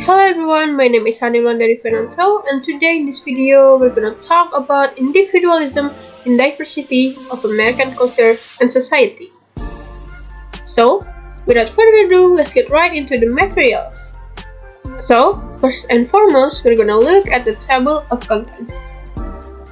Hello everyone, my name is Hanny Wulandari Fernanto, and today in this video we're going to talk about individualism and diversity of American culture and society. So, without further ado, let's get right into the materials. So, first and foremost, we're going to look at the table of contents.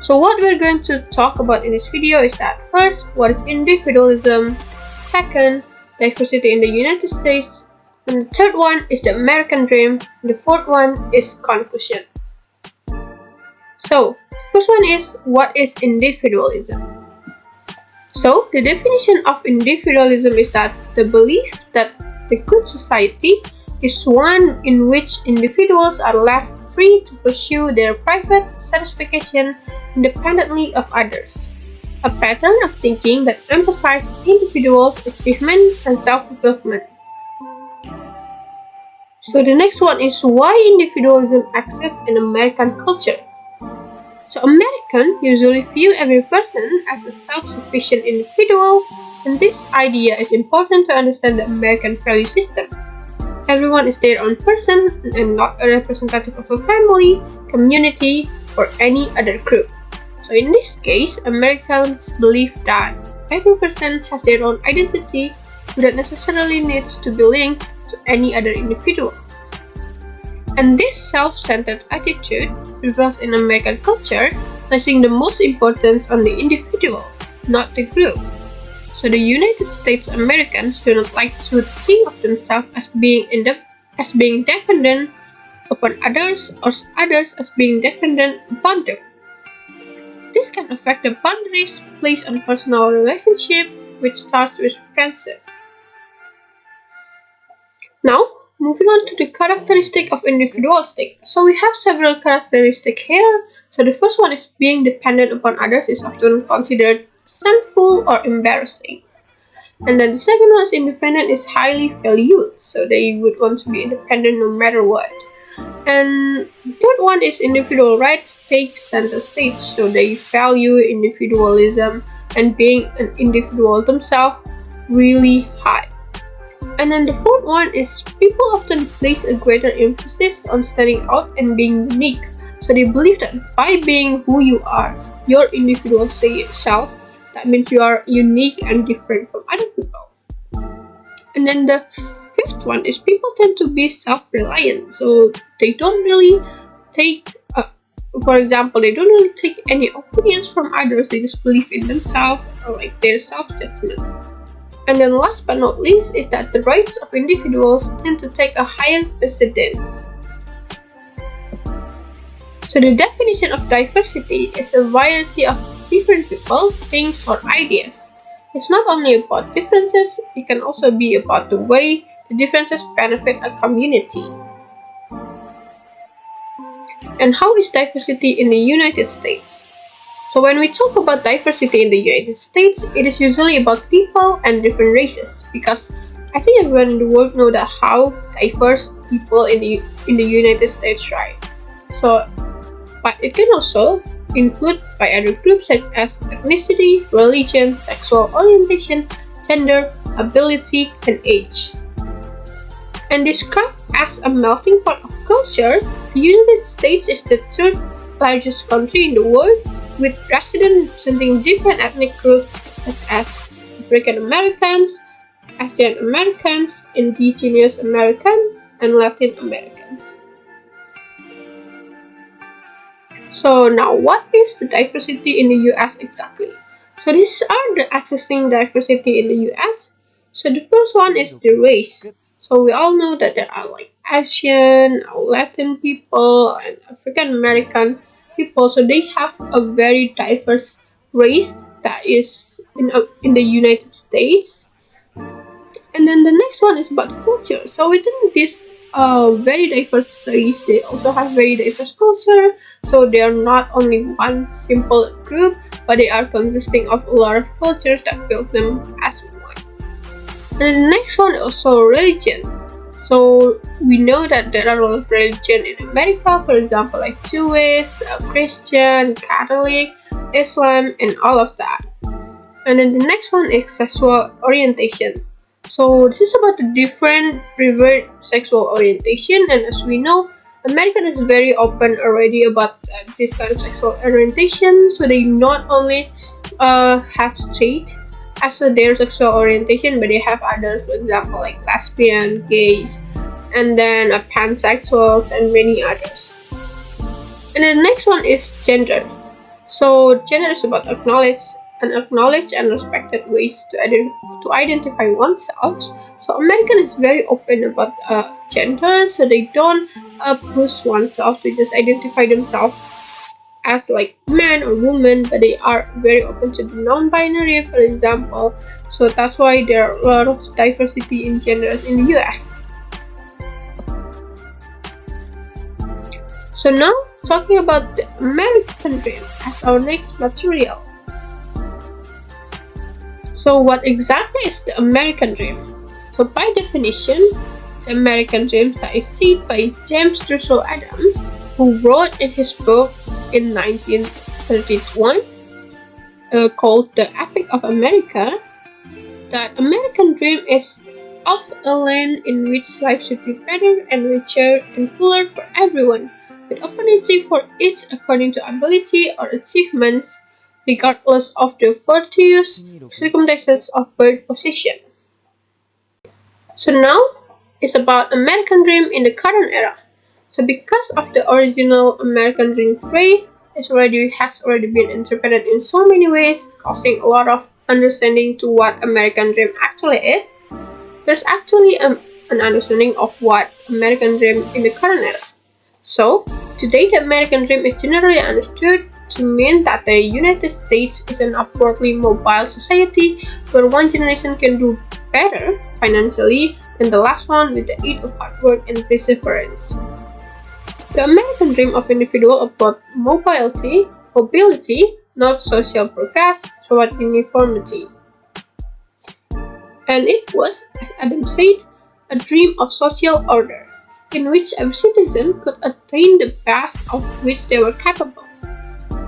So what we're going to talk about in this video is that first, what is individualism? Second, diversity in the United States. And the third one is the American dream. And the fourth one is conclusion. So, first one is, what is individualism? So, the definition of individualism is that the belief that the good society is one in which individuals are left free to pursue their private satisfaction independently of others. A pattern of thinking that emphasizes individuals' achievement and self-fulfillment. So the next one is why individualism exists in American culture. So Americans usually view every person as a self-sufficient individual, and this idea is important to understand the American value system. Everyone is their own person and not a representative of a family, community, or any other group. So in this case, Americans believe that every person has their own identity that necessarily needs to be linked to any other individual. And this self-centered attitude prevails in American culture, placing the most importance on the individual, not the group. So the United States Americans do not like to think of themselves as being dependent upon others or others as being dependent upon them. This can affect the boundaries placed on personal relationship, which starts with friendship. Now, moving on to the characteristic of individualistic. So we have several characteristics here. So the first one is being dependent upon others is often considered shameful or embarrassing. And then the second one is independent is highly valued. So they would want to be independent no matter what. And the third one is individual rights take center stage. So they value individualism and being an individual themselves really high. And then the fourth one is people often place a greater emphasis on standing out and being unique. So they believe that by being who you are, your individual self, that means you are unique and different from other people. And then the fifth one is people tend to be self-reliant. So they don't really take, for example, they don't really take any opinions from others. They just believe in themselves or like their self-judgment. And then last but not least is that the rights of individuals tend to take a higher precedence. So the definition of diversity is a variety of different people, things, or ideas. It's not only about differences, it can also be about the way the differences benefit a community. And how is diversity in the United States? So when we talk about diversity in the United States, it is usually about people and different races, because I think everyone in the world knows that how diverse people in the United States, right? So, but it can also include by other groups such as ethnicity, religion, sexual orientation, gender, ability, and age. And described as a melting pot of culture, the United States is the third largest country in the world, with residents representing different ethnic groups such as African Americans, Asian Americans, Indigenous Americans, and Latin Americans. So now, what is the diversity in the US exactly? So these are the existing diversity in the US. So the first one is the race. So we all know that there are like Asian, Latin people, and African American people. So they have a very diverse race that is in the United States. And then the next one is about culture. So within this very diverse race, they also have very diverse culture. So they are not only one simple group, but they are consisting of a lot of cultures that build them as one. And the next one is also religion. So we know that there are a lot of religion in America, for example, like Jewish, Christian, Catholic, Islam, and all of that. And then the next one is sexual orientation. So this is about the different preferred sexual orientation, and as we know, American is very open already about this kind of sexual orientation. So they not only have straight as their sexual orientation, but they have others, for example, like lesbian, gays, and then pansexuals, and many others. And the next one is gender. So gender is about acknowledged and respected ways to identify oneself. So American is very open about gender, so they don't push oneself to just identify themselves as like man or woman, but they are very open to the non-binary, for example. So that's why there are a lot of diversity in genders in the US. So now, talking about the American dream as our next material. So what exactly is the American dream? So by definition, the American dream that is said by James Russell Adams, who wrote in his book in 1931 called The Epic of America, that American dream is of a land in which life should be better and richer and fuller for everyone, with opportunity for each according to ability or achievements, regardless of the virtues, circumstances of birth position. So now it's about American dream in the current era. So because of the original American dream phrase has already been interpreted in so many ways, causing a lot of understanding to what American dream actually is, there's actually an understanding of what American dream in the current era. So, today the American dream is generally understood to mean that the United States is an upwardly mobile society where one generation can do better financially than the last one with the aid of hard work and perseverance. The American dream of individual about mobility, not social progress, toward uniformity. And it was, as Adam said, a dream of social order, in which every citizen could attain the best of which they were capable.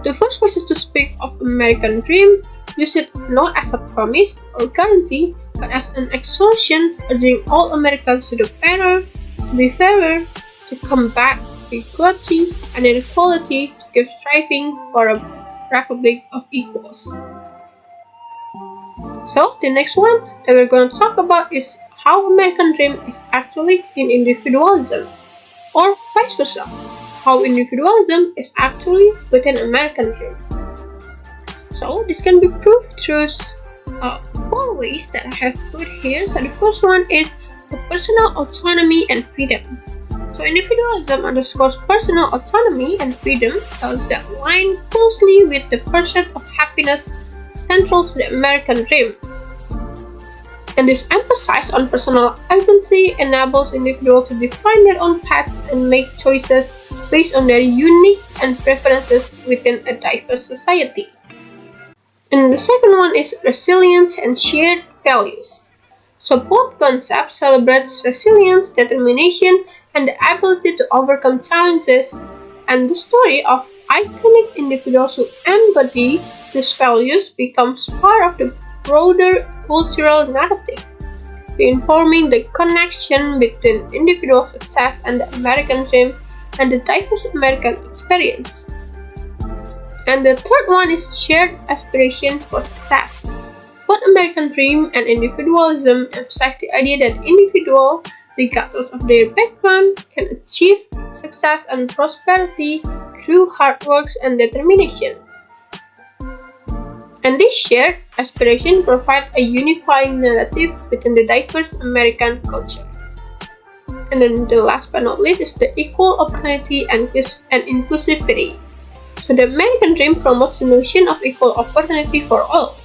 The first voices to speak of American dream use it not as a promise or guarantee, but as an exhortation urging all Americans to do better, to be fairer, to combat bigotry and inequality, to keep striving for a republic of equals. So the next one that we're going to talk about is how American dream is actually in individualism, or vice versa, how individualism is actually within American dream. So this can be proved through 4 ways that I have put here. So the first one is the personal autonomy and freedom. So individualism underscores personal autonomy and freedom as that align closely with the pursuit of happiness central to the American dream. And this emphasis on personal agency enables individuals to define their own paths and make choices based on their unique and preferences within a diverse society. And the second one is resilience and shared values. So both concepts celebrate resilience, determination, and the ability to overcome challenges, and the story of iconic individuals who embody these values becomes part of the broader cultural narrative, reinforcing the connection between individual success and the American dream and the diverse American experience. And the third one is shared aspiration for success. Both American dream and individualism emphasize the idea that individuals, regardless of their background, can achieve success and prosperity through hard work and determination. And this shared aspiration provides a unifying narrative within the diverse American culture. And then the last but not least is the equal opportunity and inclusivity. So the American dream promotes the notion of equal opportunity for all,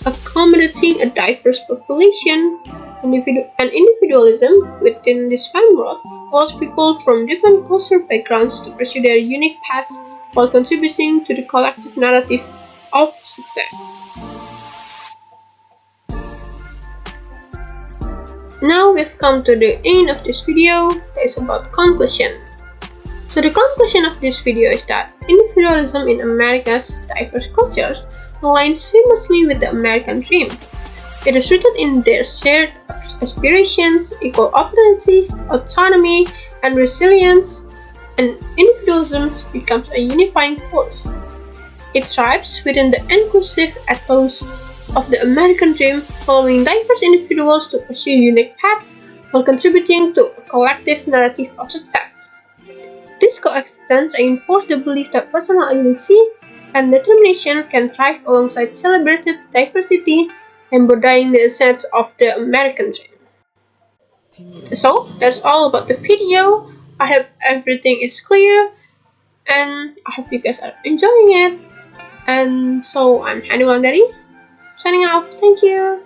accommodating a diverse population, and individualism within this framework allows people from different cultural backgrounds to pursue their unique paths while contributing to the collective narrative of success. Now we've come to the end of this video. That is about conclusion. So the conclusion of this video is that individualism in America's diverse cultures aligns seamlessly with the American dream. It is rooted in their shared aspirations, equal opportunity, autonomy, and resilience, and individualism becomes a unifying force. It thrives within the inclusive ethos of the American dream, allowing diverse individuals to pursue unique paths while contributing to a collective narrative of success. This coexistence reinforces the belief that personal agency and determination can thrive alongside celebrated diversity, embodying the essence of the American dream. So, that's all about the video. I hope everything is clear and I hope you guys are enjoying it. And so, I'm Hanny Wulandari, signing off. Thank you.